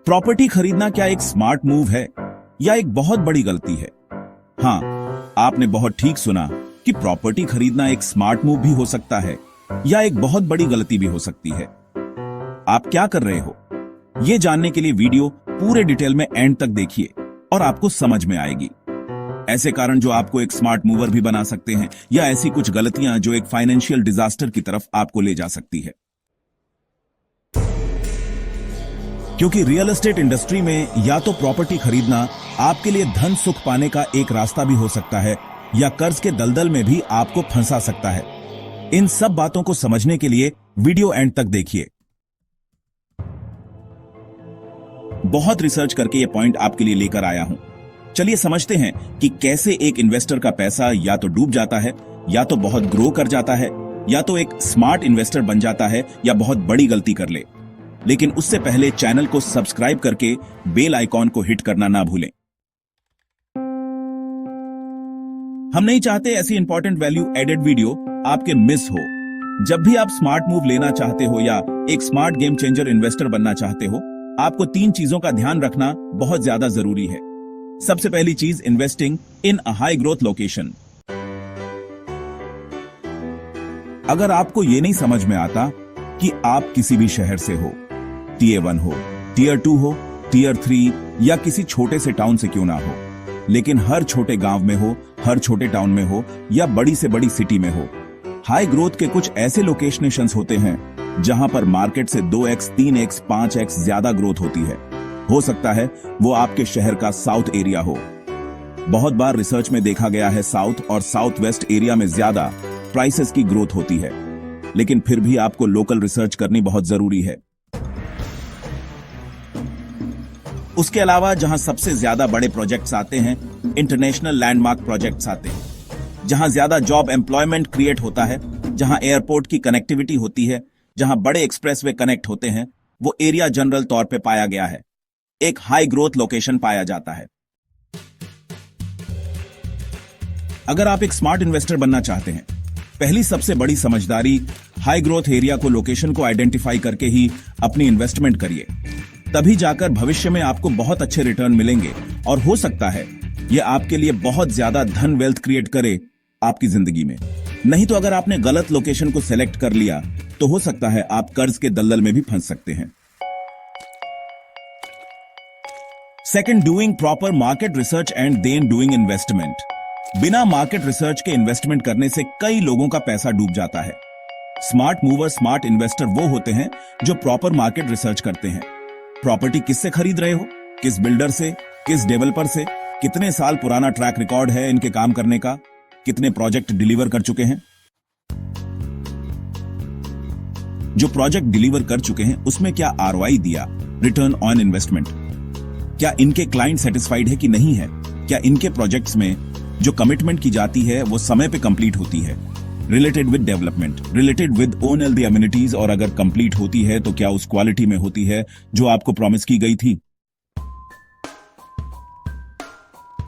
Property खरीदना क्या एक स्मार्ट मूव है या एक बहुत बड़ी गलती है? हाँ, आपने बहुत ठीक सुना कि प्रॉपर्टी खरीदना एक स्मार्ट मूव भी हो सकता है या एक बहुत बड़ी गलती भी हो सकती है। आप क्या कर रहे हो, ये जानने के लिए वीडियो पूरे डिटेल में एंड तक देखिए और आपको समझ में आएगी। ऐसे कारण जो आपको एक स्मार्ट मूवर भी बना सकते हैं या ऐसी कुछ गलतियां जो एक फाइनेंशियल डिजास्टर की तरफ आपको ले जा सकती है। क्योंकि रियल एस्टेट इंडस्ट्री में या तो प्रॉपर्टी खरीदना आपके लिए धन सुख पाने का एक रास्ता भी हो सकता है या कर्ज के दलदल में भी आपको फंसा सकता है। इन सब बातों को समझने के लिए वीडियो एंड तक देखिए। बहुत रिसर्च करके ये पॉइंट आपके लिए लेकर आया हूं। चलिए समझते हैं कि कैसे एक इन्वेस्टर का पैसा या तो डूब जाता है या तो बहुत ग्रो कर जाता है या तो एक स्मार्ट इन्वेस्टर बन जाता है या बहुत बड़ी गलती कर ले। लेकिन उससे पहले चैनल को सब्सक्राइब करके बेल आइकॉन को हिट करना ना भूलें। हम नहीं चाहते ऐसी इंपॉर्टेंट वैल्यू एडेड वीडियो आपके मिस हो। जब भी आप स्मार्ट मूव लेना चाहते हो या एक स्मार्ट गेम चेंजर इन्वेस्टर बनना चाहते हो, आपको 3 चीजों का ध्यान रखना बहुत ज्यादा जरूरी है। सबसे पहली चीज, investing in a high growth location. अगर आपको यह नहीं समझ में आता कि आप किसी भी शहर से हो, Tier 1 हो, Tier 2 हो, Tier 3 या किसी छोटे से टाउन से क्यों ना हो, लेकिन हर छोटे गांव में हो, हर छोटे टाउन में हो या बड़ी से बड़ी सिटी में हो, हाई ग्रोथ के कुछ ऐसे लोकेशनेशंस होते हैं जहां पर मार्केट से 2x, 3x, 5x ज्यादा ग्रोथ होती है। हो सकता है वो आपके शहर का साउथ एरिया हो। बहुत बार रिसर्च में देखा गया है साउथ और साउथ वेस्ट एरिया में ज्यादा प्राइसेस की ग्रोथ होती है, लेकिन फिर भी आपको लोकल रिसर्च करनी बहुत जरूरी है। उसके अलावा जहां सबसे ज्यादा बड़े प्रोजेक्ट्स आते हैं, इंटरनेशनल लैंडमार्क प्रोजेक्ट्स आते हैं, जहां ज्यादा जॉब एम्प्लॉयमेंट क्रिएट होता है, जहां एयरपोर्ट की कनेक्टिविटी होती है, जहां बड़े एक्सप्रेसवे कनेक्ट होते हैं, वो एरिया जनरल तौर पे पाया गया है एक हाई ग्रोथ लोकेशन पाया जाता है। अगर आप एक स्मार्ट इन्वेस्टर बनना चाहते हैं, पहली सबसे बड़ी समझदारी, हाई ग्रोथ एरिया को, लोकेशन को आइडेंटिफाई करके ही अपनी इन्वेस्टमेंट करिए। तभी जाकर भविष्य में आपको बहुत अच्छे रिटर्न मिलेंगे और हो सकता है यह आपके लिए बहुत ज्यादा धन वेल्थ क्रिएट करे आपकी जिंदगी में। नहीं तो अगर आपने गलत लोकेशन को सेलेक्ट कर लिया तो हो सकता है आप कर्ज के दलदल में भी फंस सकते हैं। Second, doing proper market research and then doing investment. बिना मार्केट रिसर्च के इन्वेस्टमेंट करने से कई लोगों का पैसा डूब जाता है। स्मार्ट मूवर, स्मार्ट इन्वेस्टर वो होते हैं जो प्रॉपर मार्केट रिसर्च करते हैं। प्रॉपर्टी किससे खरीद रहे हो, किस बिल्डर से, किस डेवलपर से, कितने साल पुराना ट्रैक रिकॉर्ड है इनके काम करने का, कितने प्रोजेक्ट डिलीवर कर चुके हैं। जो प्रोजेक्ट डिलीवर कर चुके हैं उसमें क्या ROI दिया, रिटर्न ऑन इन्वेस्टमेंट, क्या इनके क्लाइंट सेटिस्फाइड है कि नहीं है, क्या इनके प्रोजेक्ट्स में जो कमिटमेंट की जाती है वो समय पे कंप्लीट होती है, related with development, related with ONLD amenities, और अगर कंप्लीट होती है तो क्या उस क्वालिटी में होती है जो आपको प्रॉमिस की गई थी।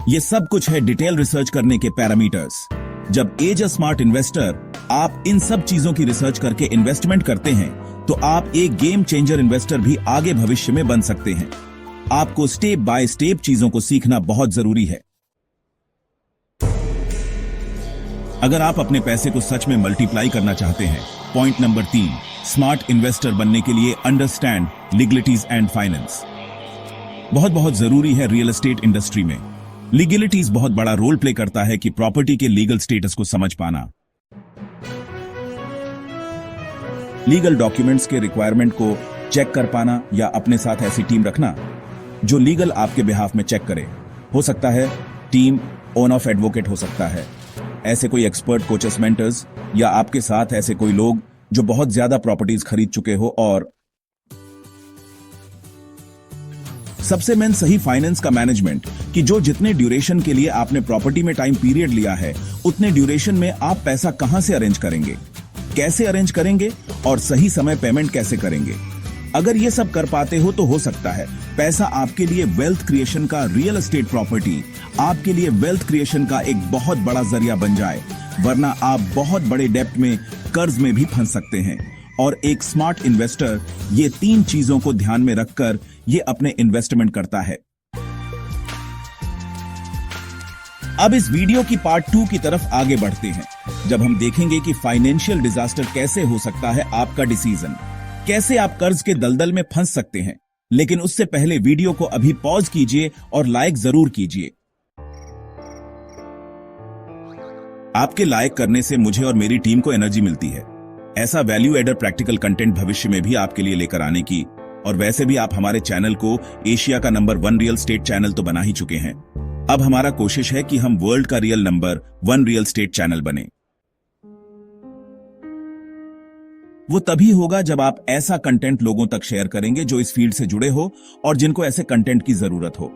ये सब कुछ है डिटेल रिसर्च करने के पैरामीटर्स। जब एज अ स्मार्ट इन्वेस्टर आप इन सब चीजों की रिसर्च करके इन्वेस्टमेंट करते हैं तो आप एक गेम चेंजर इन्वेस्टर भी आगे भविष्य में बन सकते हैं। आपको स्टेप बाय स्टेप चीजों को सीखना बहुत जरूरी है। अगर आप अपने पैसे को सच में मल्टीप्लाई करना चाहते हैं, पॉइंट नंबर 3, स्मार्ट इन्वेस्टर बनने के लिए अंडरस्टैंड लीगलिटीज एंड फाइनेंस। बहुत जरूरी है रियल एस्टेट इंडस्ट्री में। लीगलिटीज बहुत बड़ा रोल प्ले करता है कि प्रॉपर्टी के लीगल स्टेटस को समझ पाना, लीगल डॉक्यूमेंट्स के रिक्वायरमेंट को चेक कर पाना या अपने साथ ऐसी टीम रखना जो लीगल आपके बिहाफ में चेक करे। हो सकता है टीम ओन ऑफ एडवोकेट हो सकता है, ऐसे कोई एक्सपर्ट कोचेस, मेंटर्स, या आपके साथ ऐसे कोई लोग जो बहुत ज्यादा प्रॉपर्टीज खरीद चुके हो। और सबसे मेन, सही फाइनेंस का मैनेजमेंट कि जो जितने ड्यूरेशन के लिए आपने प्रॉपर्टी में टाइम पीरियड लिया है उतने ड्यूरेशन में आप पैसा कहां से अरेंज करेंगे, कैसे अरेंज करेंगे और सही समय पेमेंट कैसे करेंगे। अगर ये सब कर पाते हो तो हो सकता है पैसा आपके लिए वेल्थ क्रिएशन का, रियल एस्टेट प्रॉपर्टी आपके लिए वेल्थ क्रिएशन का एक बहुत बड़ा जरिया बन जाए, वरना आप बहुत बड़े डेप्ट में, कर्ज में भी फंस सकते हैं। और एक स्मार्ट इन्वेस्टर ये 3 चीजों को ध्यान में रखकर ये अपने इन्वेस्टमेंट करता है। अब इस वीडियो की पार्ट 2 की तरफ आगे बढ़ते हैं, जब हम देखेंगे कि फाइनेंशियल डिजास्टर कैसे हो सकता है आपका डिसीजन, कैसे आप कर्ज के दलदल में फंस सकते हैं। लेकिन उससे पहले वीडियो को अभी पॉज कीजिए और लाइक जरूर कीजिए। आपके लाइक करने से मुझे और मेरी टीम को एनर्जी मिलती है ऐसा वैल्यू एडर प्रैक्टिकल कंटेंट भविष्य में भी आपके लिए लेकर आने की। और वैसे भी आप हमारे चैनल को एशिया का नंबर 1 रियल स्टेट चैनल तो बना ही चुके हैं। अब हमारा कोशिश है कि हम वर्ल्ड का real number 1 real estate channel बने। वो तभी होगा जब आप ऐसा कंटेंट लोगों तक शेयर करेंगे जो इस फील्ड से जुड़े हो और जिनको ऐसे कंटेंट की जरूरत हो।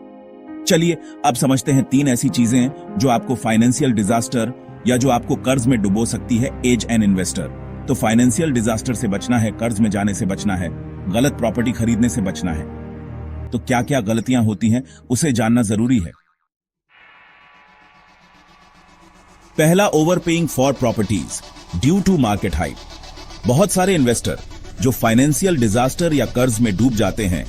चलिए अब समझते हैं 3 ऐसी चीजें जो आपको फाइनेंशियल डिजास्टर या जो आपको कर्ज में डुबो सकती है एज एन इन्वेस्टर। तो फाइनेंशियल डिजास्टर से बचना है, कर्ज में जाने से बचना है, गलत प्रॉपर्टी खरीदने से बचना है। तो क्या क्या गलतियां होती हैं उसे जानना जरूरी है। पहला, overpaying for properties due to market hype. बहुत सारे इन्वेस्टर जो फाइनेंशियल डिजास्टर या कर्ज में डूब जाते हैं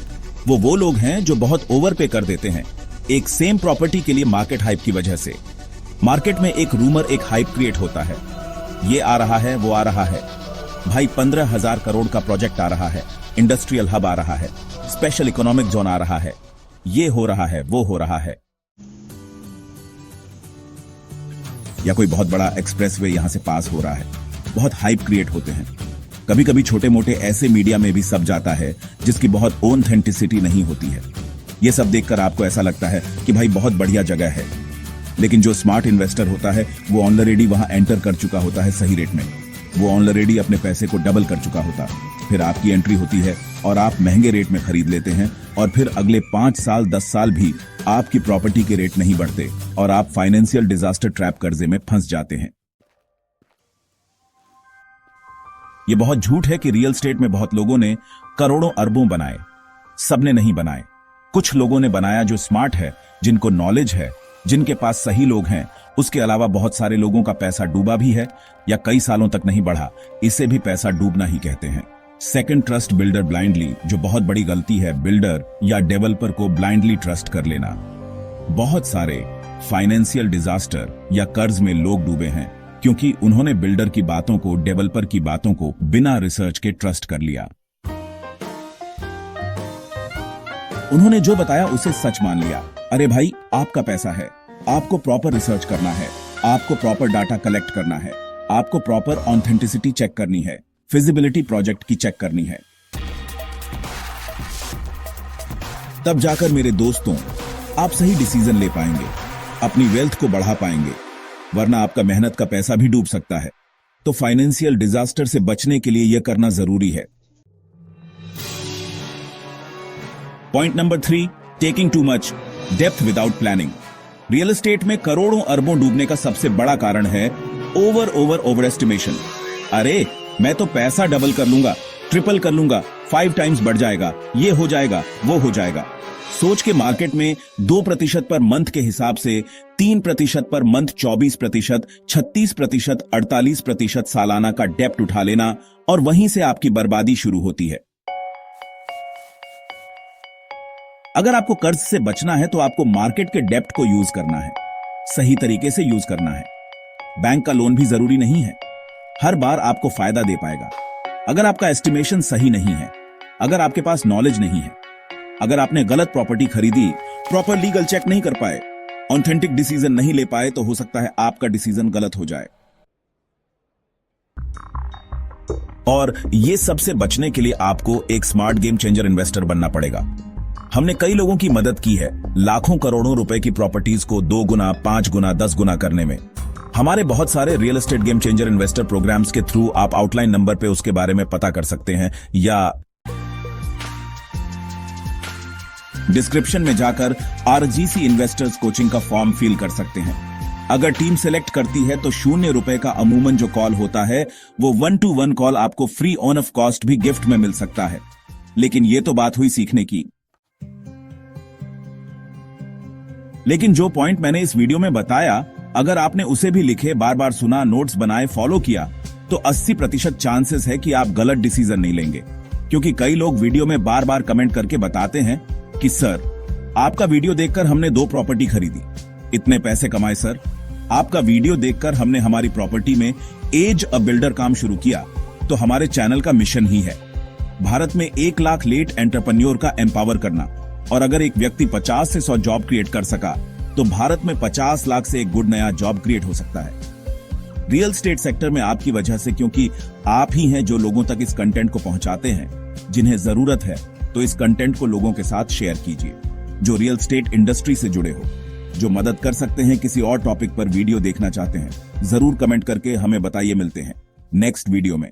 वो लोग हैं जो बहुत ओवरपे कर देते हैं एक सेम प्रॉपर्टी के लिए मार्केट हाइप की वजह से। मार्केट में एक रूमर, एक हाइप क्रिएट होता है, ये आ रहा है, वो आ रहा है, भाई 15,000 करोड़ का प्रोजेक्ट आ रहा है, इंडस्ट्रियल हब आ रहा है, स्पेशल इकोनॉमिक जोन आ रहा है, ये हो रहा है, वो हो रहा है, या कोई बहुत बड़ा एक्सप्रेसवे यहां से पास हो रहा है। बहुत हाइप क्रिएट होते हैं। कभी कभी छोटे मोटे ऐसे मीडिया में भी सब जाता है जिसकी बहुत ऑथेंटिसिटी नहीं होती है। यह सब देखकर आपको ऐसा लगता है कि भाई बहुत बढ़िया जगह है, लेकिन जो स्मार्ट इन्वेस्टर होता है वो ऑलरेडी वहां एंटर कर चुका होता है सही रेट में। वो ऑलरेडी अपने पैसे को डबल कर चुका होता। फिर आपकी एंट्री होती है और आप महंगे रेट में खरीद लेते हैं और फिर अगले 5 साल 10 साल भी आपकी प्रॉपर्टी के रेट नहीं बढ़ते और आप फाइनेंशियल डिजास्टर ट्रैप कर्जे में फंस जाते हैं। यह बहुत झूठ है कि रियल स्टेट में बहुत लोगों ने करोड़ों अरबों बनाए। सबने नहीं बनाए, कुछ लोगों ने बनाया जो स्मार्ट है, जिनको नॉलेज है, जिनके पास सही लोग हैं। उसके अलावा बहुत सारे लोगों का पैसा डूबा भी है या कई सालों तक नहीं बढ़ा। इसे भी पैसा डूबना ही कहते हैं। सेकंड, ट्रस्ट बिल्डर ब्लाइंडली, जो बहुत बड़ी गलती है। बिल्डर या डेवलपर को ब्लाइंडली ट्रस्ट कर लेना। बहुत सारे फाइनेंशियल डिजास्टर या कर्ज में लोग डूबे हैं क्योंकि उन्होंने बिल्डर की बातों को, डेवलपर की बातों को बिना रिसर्च के ट्रस्ट कर लिया। उन्होंने जो बताया उसे सच मान लिया। अरे भाई, आपका पैसा है, आपको प्रॉपर रिसर्च करना है, आपको प्रॉपर डाटा कलेक्ट करना है, आपको प्रॉपर ऑथेंटिसिटी चेक करनी है, फिजिबिलिटी प्रोजेक्ट की चेक करनी है। तब जाकर मेरे दोस्तों आप सही डिसीजन ले पाएंगे, अपनी वेल्थ को बढ़ा पाएंगे, वरना आपका मेहनत का पैसा भी डूब सकता है। तो फाइनेंशियल डिजास्टर से बचने के लिए यह करना जरूरी है। Point number 3, taking too much depth without planning. Real estate में करोड़ों अरबों डूबने का सबसे बड़ा कारण है ओवर एस्टिमेशन। अरे मैं तो पैसा डबल कर लूंगा, ट्रिपल कर लूंगा, 5 टाइम्स बढ़ जाएगा, ये हो जाएगा, वो हो जाएगा। सोच के मार्केट में 2% पर मंथ के हिसाब से 3% पर मंथ, 24%, 36%, 48% सालाना का डेप्ट उठा लेना और वहीं से आपकी बर्बादी शुरू होती है। अगर आपको कर्ज से बचना है तो आपको मार्केट के डेप्ट को यूज करना है, सही तरीके से यूज करना है। बैंक का लोन भी जरूरी नहीं है, हर बार आपको फायदा दे पाएगा। अगर आपका एस्टिमेशन सही नहीं है, अगर आपके पास नॉलेज नहीं है, अगर आपने गलत प्रॉपर्टी खरीदी, प्रॉपर लीगल चेक नहीं कर पाए, ऑथेंटिक डिसीजन नहीं ले पाए, तो हो सकता है आपका डिसीजन गलत हो जाए। और ये सबसे बचने के लिए आपको एक स्मार्ट गेम चेंजर इन्वेस्टर बनना पड़ेगा। हमने कई लोगों की मदद की है लाखों करोड़ों रुपए की प्रॉपर्टीज को 2 गुना, 5 गुना, 10 गुना करने में। हमारे बहुत सारे real estate game changer investor programmes के थ्रू आप आउटलाइन नंबर पे उसके बारे में पता कर सकते हैं या डिस्क्रिप्शन में जाकर आरजीसी इन्वेस्टर्स कोचिंग का फॉर्म फिल कर सकते हैं। अगर टीम सेलेक्ट करती है तो ₹0 का अमूमन जो कॉल होता है वो 1-to-1 कॉल आपको फ्री ऑन ऑफ कॉस्ट भी गिफ्ट में मिल सकता है। लेकिन ये तो बात हुई सीखने की। लेकिन जो पॉइंट मैंने इस वीडियो में बताया, अगर आपने उसे भी लिखे, बार बार सुना, नोट्स बनाए, फॉलो किया, तो 80% चांसेस है कि आप गलत डिसीजन नहीं लेंगे। क्योंकि कई लोग वीडियो में बार बार कमेंट करके बताते हैं कि सर, आपका वीडियो देखकर हमने 2 प्रॉपर्टी खरीदी, इतने पैसे कमाए सर। आपका वीडियो देखकर हमने हमारी प्रॉपर्टी में एज अ बिल्डर काम शुरू किया। तो हमारे चैनल का मिशन ही है भारत में 1 लाख लेट एंटरप्रेन्योर का एम्पावर करना। और अगर एक व्यक्ति 50 से 100 जॉब क्रिएट कर सका तो भारत में 50 लाख से एक गुड नया जॉब क्रिएट हो सकता है रियल एस्टेट सेक्टर में आपकी वजह से, क्योंकि आप ही हैं जो लोगों तक इस कंटेंट को पहुंचाते हैं जिन्हें जरूरत है। तो इस कंटेंट को लोगों के साथ शेयर कीजिए जो रियल एस्टेट इंडस्ट्री से जुड़े हो, जो मदद कर सकते हैं। किसी और टॉपिक पर वीडियो देखना चाहते हैं, जरूर कमेंट करके हमें बताइए। मिलते हैं नेक्स्ट वीडियो में।